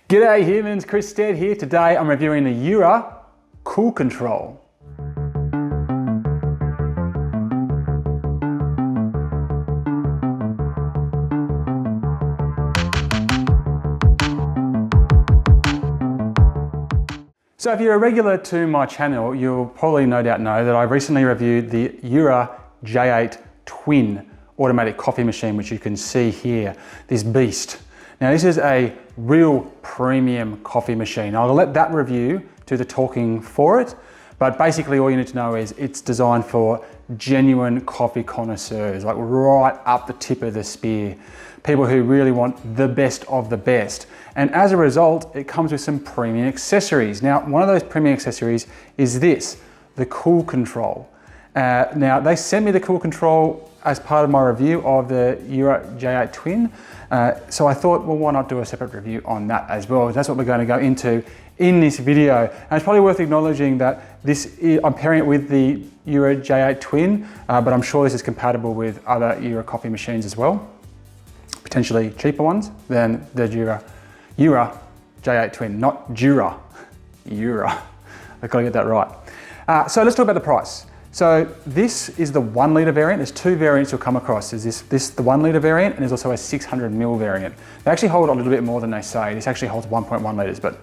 G'day humans, Chris Stead here. Today I'm reviewing the Jura Cool Control. So if you're a regular to my channel, you'll probably no doubt know that I recently reviewed the Jura J8 Twin automatic coffee machine, which you can see here, this beast. Now this is a real premium coffee machine. I'll let that review do the talking for it, but basically all you need to know is it's designed for genuine coffee connoisseurs, like right up the tip of the spear. People who really want the best of the best. And as a result, it comes with some premium accessories. Now, one of those premium accessories is this, the Cool Control. Now, they sent me the Cool Control as part of my review of the Jura J8 Twin. So I thought, well, why not do a separate review on that as well? That's what we're going to go into in this video. And it's probably worth acknowledging that I'm pairing it with the Jura J8 Twin, but I'm sure this is compatible with other Jura coffee machines as well. Potentially cheaper ones than the Jura J8 Twin, not Jura. Jura. I've got to get that right. So let's talk about the price. So this is the 1 litre variant. There's two variants you'll come across. There's the 1 litre variant, and there's also a 600 ml variant. They actually hold a little bit more than they say. This actually holds 1.1 litres, but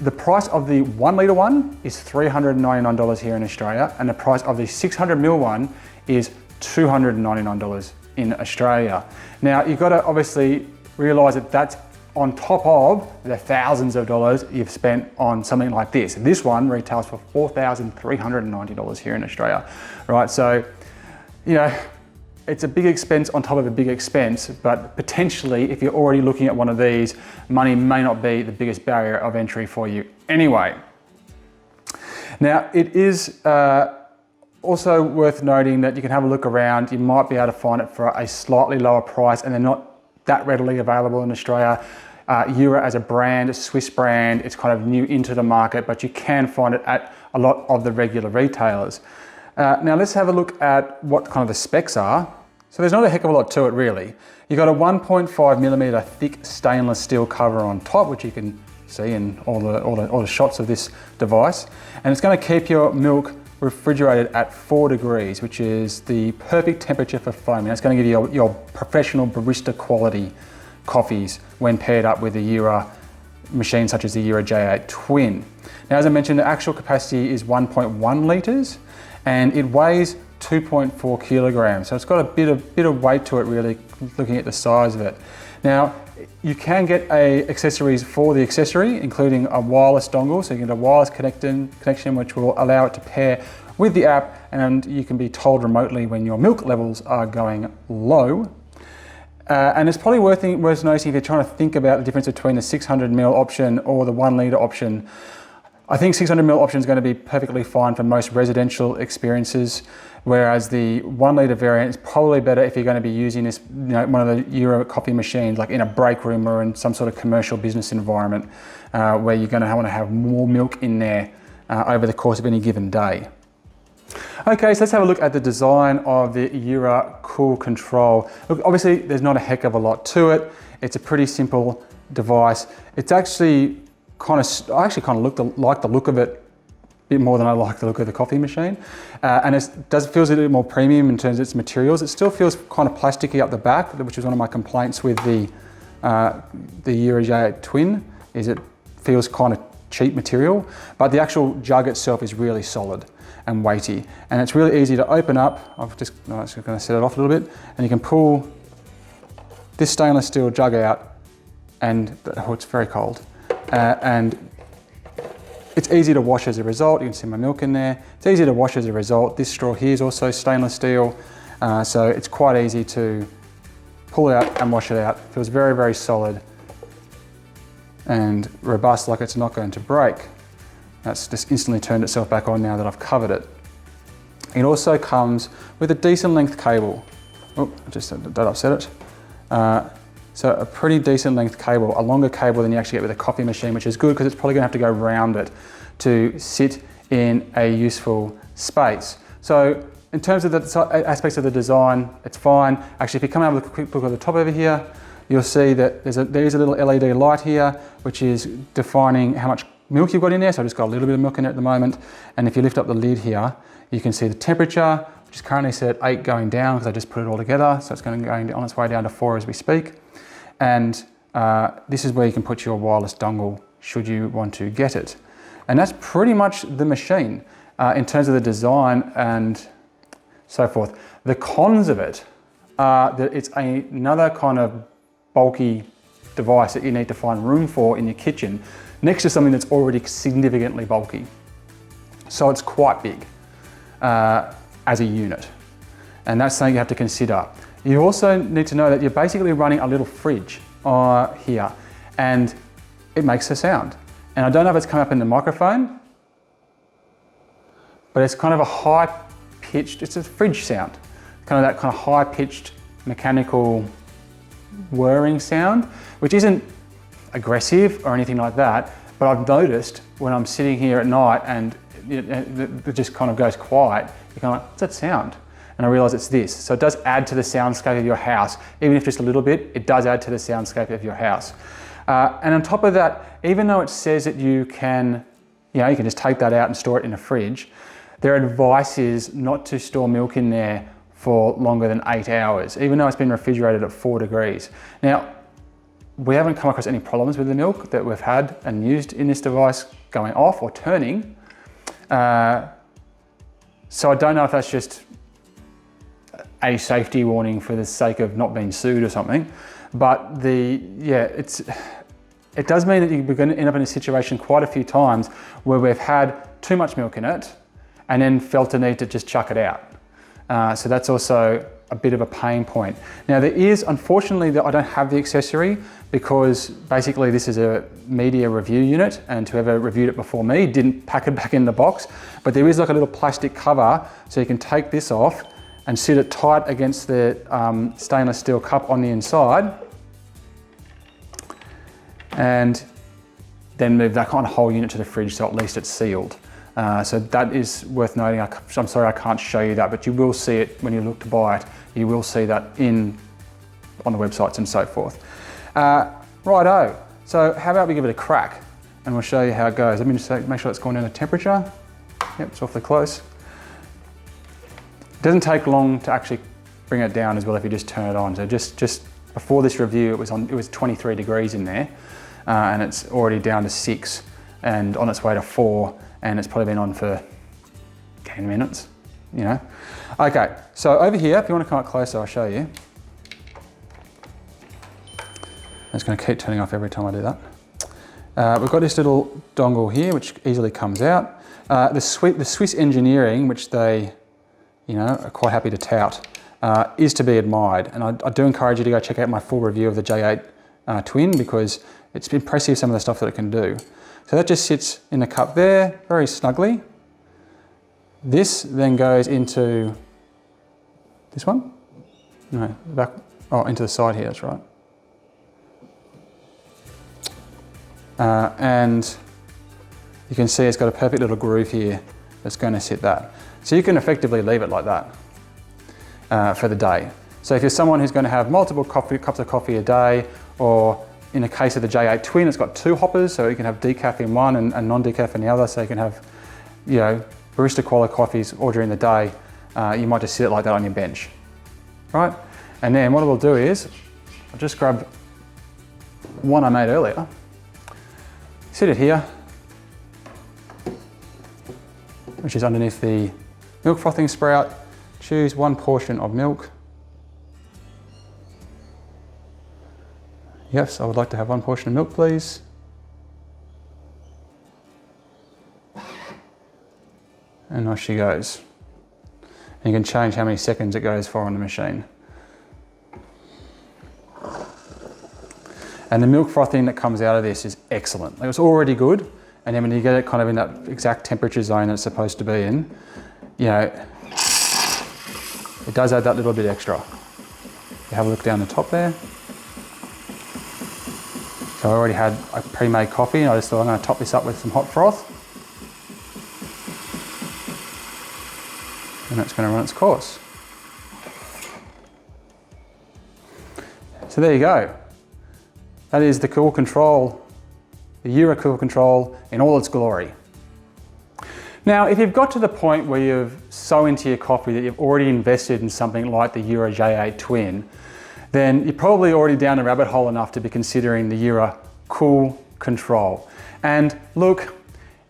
the price of the 1 litre one is $399 here in Australia, and the price of the 600 ml one is $299 in Australia. Now, you've got to obviously realise that that's on top of the thousands of dollars you've spent on something like this. This one retails for $4,390 here in Australia, right? So, you know, it's a big expense on top of a big expense, but potentially if you're already looking at one of these, money may not be the biggest barrier of entry for you anyway. Now, it is also worth noting that you can have a look around. You might be able to find it for a slightly lower price, and they're not that readily available in Australia. Jura as a brand, a Swiss brand, it's kind of new into the market, but you can find it at a lot of the regular retailers. Now let's have a look at what kind of the specs are. So there's not a heck of a lot to it really. You've got a 1.5mm thick stainless steel cover on top, which you can see in all the shots of this device. And it's going to keep your milk refrigerated at 4 degrees, which is the perfect temperature for foaming. That's going to give you your professional barista quality coffees when paired up with a Jura machine such as the Jura J8 Twin. Now, as I mentioned, the actual capacity is 1.1 litres and it weighs 2.4 kilograms. So it's got a bit of weight to it really, looking at the size of it. Now, you can get accessories for the accessory, including a wireless dongle, so you can get a wireless connection which will allow it to pair with the app, and you can be told remotely when your milk levels are going low. And it's probably worth noticing if you're trying to think about the difference between the 600ml option or the 1 litre option. I think 600ml option is going to be perfectly fine for most residential experiences, whereas the 1 litre variant is probably better if you're going to be using this, you know, one of the Jura coffee machines, like in a break room or in some sort of commercial business environment, where you're going to want to have more milk in there over the course of any given day. Okay, so let's have a look at the design of the Jura Cool Control. Look, obviously there's not a heck of a lot to it. It's a pretty simple device. It's actually I actually kind of like the look of it a bit more than I like the look of the coffee machine. And it feels a little bit more premium in terms of its materials. It still feels kind of plasticky up the back, which was one of my complaints with the Jura J8 Twin, is it feels kind of cheap material, but the actual jug itself is really solid and weighty. And it's really easy to open up. I'm just going to set it off a little bit, and you can pull this stainless steel jug out, and oh, it's very cold. And it's easy to wash as a result. You can see my milk in there. It's easy to wash as a result. This straw here is also stainless steel, so it's quite easy to pull it out and wash it out. It feels very, very solid and robust, like it's not going to break. That's just instantly turned itself back on now that I've covered it. It also comes with a decent length cable. Oh, I just that upset it. So a pretty decent length cable, a longer cable than you actually get with a coffee machine, which is good because it's probably going to have to go around it to sit in a useful space. So in terms of the aspects of the design, it's fine. Actually, if you come out with a quick look at the top over here, you'll see that there is a little LED light here, which is defining how much milk you've got in there. So I've just got a little bit of milk in there at the moment. And if you lift up the lid here, you can see the temperature, which is currently set at 8 going down because I just put it all together. So it's going on its way down to 4 as we speak. And this is where you can put your wireless dongle should you want to get it. And that's pretty much the machine in terms of the design and so forth. The cons of it are that it's another kind of bulky device that you need to find room for in your kitchen next to something that's already significantly bulky. So it's quite big as a unit. And that's something you have to consider. You also need to know that you're basically running a little fridge here, and it makes a sound. And I don't know if it's coming up in the microphone, but it's kind of a high-pitched, it's a fridge sound. Kind of that kind of high-pitched mechanical whirring sound, which isn't aggressive or anything like that, but I've noticed when I'm sitting here at night and it just kind of goes quiet, you're kind of like, what's that sound? And I realise it's this. So it does add to the soundscape of your house. Even if just a little bit, it does add to the soundscape of your house. And on top of that, even though it says that you can just take that out and store it in a fridge, their advice is not to store milk in there for longer than 8 hours, even though it's been refrigerated at 4 degrees. Now, we haven't come across any problems with the milk that we've had and used in this device going off or turning. So I don't know if that's just a safety warning for the sake of not being sued or something, but it does mean that you're going to end up in a situation quite a few times where we've had too much milk in it and then felt a need to just chuck it out. So that's also a bit of a pain point. Now there is, unfortunately, that I don't have the accessory because basically this is a media review unit and whoever reviewed it before me didn't pack it back in the box, but there is like a little plastic cover so you can take this off and sit it tight against the stainless steel cup on the inside and then move that kind of whole unit to the fridge so at least it's sealed. So that is worth noting. I'm sorry I can't show you that, but you will see it when you look to buy it. You will see that on the websites and so forth. Righto, so how about we give it a crack and we'll show you how it goes. Let me just make sure it's gone down to temperature. Yep, it's awfully close. It doesn't take long to actually bring it down as well if you just turn it on. So just before this review, it was 23 degrees in there, and it's already down to 6 and on its way to 4, and it's probably been on for 10 minutes, you know. Okay, so over here, if you want to come up closer, I'll show you. I'm just going to keep turning off every time I do that. We've got this little dongle here, which easily comes out. The Swiss engineering, which they are quite happy to tout, is to be admired. And I do encourage you to go check out my full review of the J8 Twin because it's impressive some of the stuff that it can do. So that just sits in the cup there, very snugly. This then goes into this one? No, back, into the side here, that's right. And you can see it's got a perfect little groove here that's going to sit that. So you can effectively leave it like that for the day. So if you're someone who's going to have multiple cups of coffee a day, or in the case of the J8 Twin, it's got 2 hoppers, so you can have decaf in one and non-decaf in the other, so you can have, barista quality coffees all during the day. You might just sit it like that on your bench, right? And then what we'll do is, I'll just grab one I made earlier, sit it here, which is underneath the milk frothing sprout. Choose one portion of milk. Yes, I would like to have one portion of milk, please. And off she goes. And you can change how many seconds it goes for on the machine. And the milk frothing that comes out of this is excellent. It was already good, and then when you get it kind of in that exact temperature zone that it's supposed to be in, it does add that little bit extra. You have a look down the top there. So I already had a pre-made coffee, and I just thought I'm going to top this up with some hot froth. And that's going to run its course. So there you go. That is the Cool Control, the Jura Cool Control in all its glory. Now, if you've got to the point where you're so into your coffee that you've already invested in something like the Jura J8 Twin, then you're probably already down a rabbit hole enough to be considering the Jura Cool Control. And look,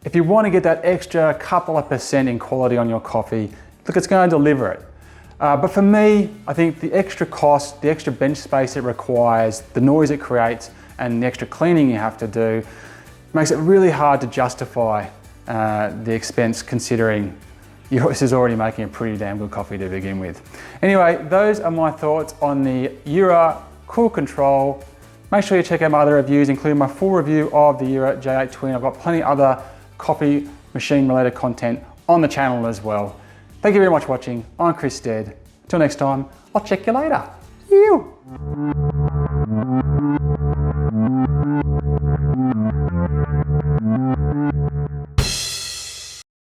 if you want to get that extra couple of % in quality on your coffee, look, it's going to deliver it. But for me, I think the extra cost, the extra bench space it requires, the noise it creates, and the extra cleaning you have to do makes it really hard to justify the expense, considering yours is already making a pretty damn good coffee to begin with. Anyway, those are my thoughts on the Jura Cool Control. Make sure you check out my other reviews, including my full review of the Jura J8 Twin. I've got plenty other coffee machine related content on the channel as well. Thank you very much for watching. I'm Chris Stead. Till next time, I'll check you later. You.